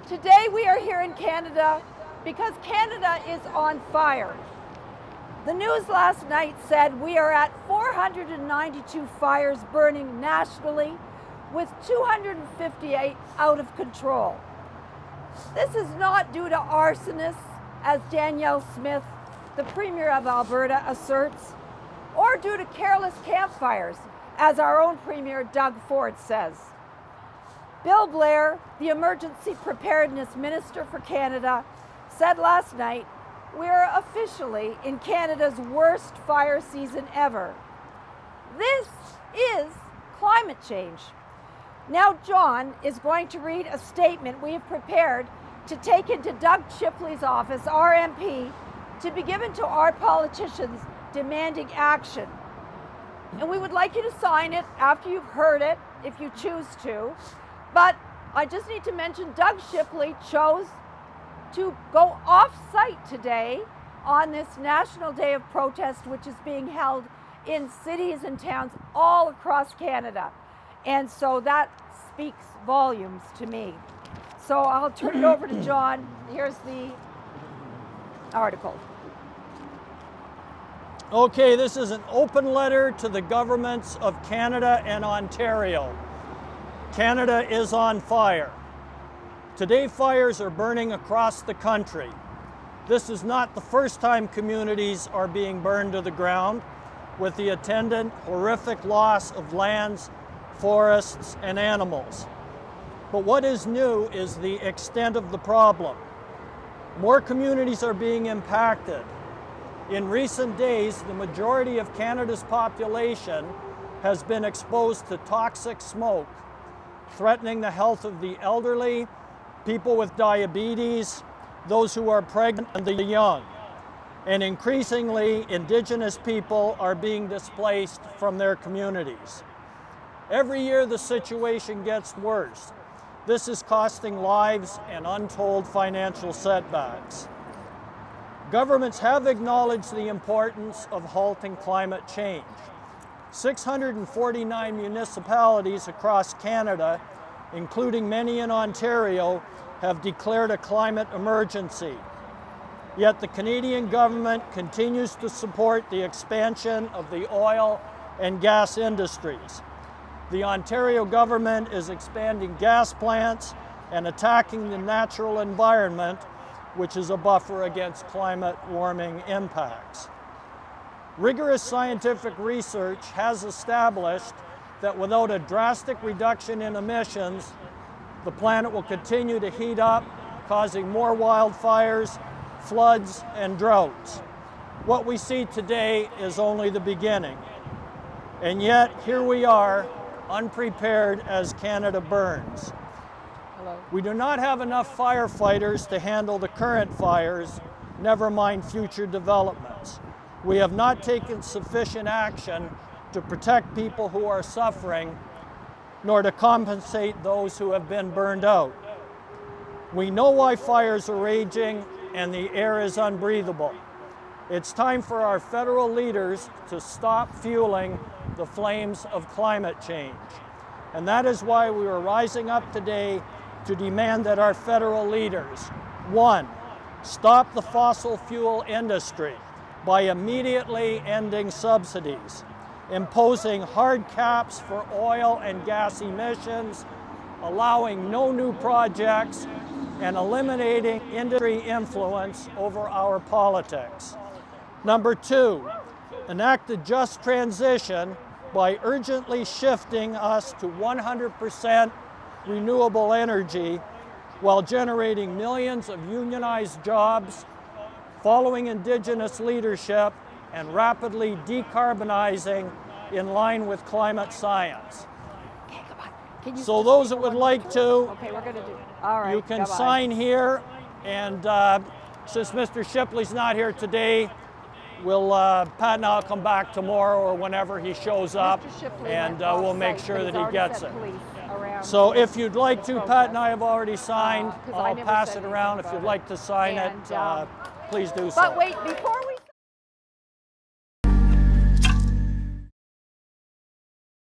Today we are here in Canada because Canada is on fire. The news last night said we are at 492 fires burning nationally, with 258 out of control. This is not due to arsonists, as Danielle Smith, the Premier of Alberta, asserts, or due to careless campfires, as our own Premier Doug Ford says. Bill Blair, the Emergency Preparedness Minister for Canada, said last night, we are officially in Canada's worst fire season ever. This is climate change. Now John is going to read a statement we have prepared to take into Doug Shipley's office, our MP, to be given to our politicians demanding action. And we would like you to sign it after you've heard it, if you choose to. But I just need to mention Doug Shipley chose to go off-site today on this National Day of Protest, which is being held in cities and towns all across Canada. And so that speaks volumes to me. So I'll turn it over to John. Here's the article. Okay, this is an open letter to the governments of Canada and Ontario. Canada is on fire. Today, fires are burning across the country. This is not the first time communities are being burned to the ground, with the attendant horrific loss of lands, forests, and animals. But what is new is the extent of the problem. More communities are being impacted. In recent days, the majority of Canada's population has been exposed to toxic smoke, threatening the health of the elderly, people with diabetes, those who are pregnant, and the young. And increasingly, Indigenous people are being displaced from their communities. Every year, the situation gets worse. This is costing lives and untold financial setbacks. Governments have acknowledged the importance of halting climate change. 649 municipalities across Canada, including many in Ontario, have declared a climate emergency. Yet the Canadian government continues to support the expansion of the oil and gas industries. The Ontario government is expanding gas plants and attacking the natural environment, which is a buffer against climate warming impacts. Rigorous scientific research has established that without a drastic reduction in emissions, the planet will continue to heat up, causing more wildfires, floods, and droughts. What we see today is only the beginning. And yet, here we are, unprepared as Canada burns. Hello. We do not have enough firefighters to handle the current fires, never mind future developments. We have not taken sufficient action to protect people who are suffering, nor to compensate those who have been burned out. We know why fires are raging and the air is unbreathable. It's time for our federal leaders to stop fueling the flames of climate change. And that is why we are rising up today to demand that our federal leaders, 1, stop the fossil fuel industry by immediately ending subsidies, imposing hard caps for oil and gas emissions, allowing no new projects, and eliminating industry influence over our politics. Number 2, enact a just transition by urgently shifting us to 100% renewable energy while generating millions of unionized jobs, following Indigenous leadership, and rapidly decarbonizing in line with climate science. Okay, come on. Can you So those that would like to, Okay, we're going to do. All right. you can bye-bye. sign here, and since Mr. Shipley's not here today, Pat and I'll come back tomorrow or whenever he shows up, Mr. Shipley and went we'll off-site, make sure but that he's he already gets set it. police around So the if you'd like to, protest. Pat and I have already signed. 'Cause I I'll never pass said it around. anything If you'd about like to sign And, it, please do so. But wait, before